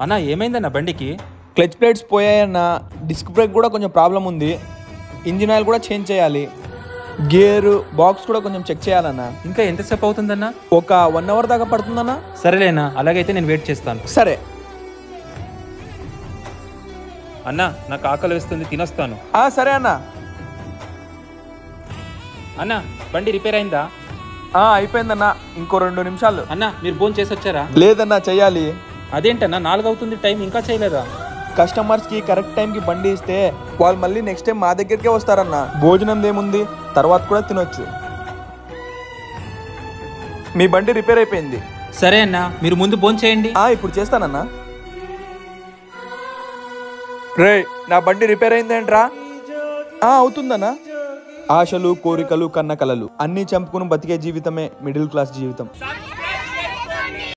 అన్నా ఏమైందన్న బండికి? Clutch plates పోయాయన్న, disc brake కూడా కొంచెం ప్రాబ్లం ఉంది, ఇంజిన్ ఆయిల్ కూడా చేంజ్ చేయాలి, గేరు బాక్స్ కూడా కొంచెం చెక్ చేయాలన్నా. ఇంకా ఎంతసేపు అవుతుందన్నా? ఒక 1 అవర్ దాకా పడుతుందన్నా. సరేలేనా, అలాగైతే నేను వెయిట్ చేస్తాను. సరే అన్నా నాకు ఆకలి వేస్తుంది, తినొస్తాను. సరే అన్నా. అన్నా బండి రిపేర్ అయిందా? అయిపోయిందన్నా, ఇంకో 2 నిమిషాలు. అన్నా మీరు ఫోన్ చేసి వచ్చారా? లేదన్నా, చెయ్యాలి. అదేంటన్నా 4 అవుతుంది, టైం ఇంకా చేయలేదా? కస్టమర్స్కి కరెక్ట్ టైంకి బండి ఇస్తే వాళ్ళు మళ్ళీ నెక్స్ట్ టైం మా దగ్గరికే వస్తారన్న. భోజనం ఏముంది, తర్వాత కూడా తినొచ్చు. మీ బండి రిపేర్ అయిపోయింది. సరే అన్నా, మీరు ముందు ఫోన్ చేయండి. ఇప్పుడు చేస్తానన్నా. రే, నా బండి రిపేర్ అయిందేంట్రా? అవుతుందన్నా. ఆశలు, కోరికలు, కన్న కలలు అన్నీ చంపుకుని బతికే జీవితమే మిడిల్ క్లాస్ జీవితం.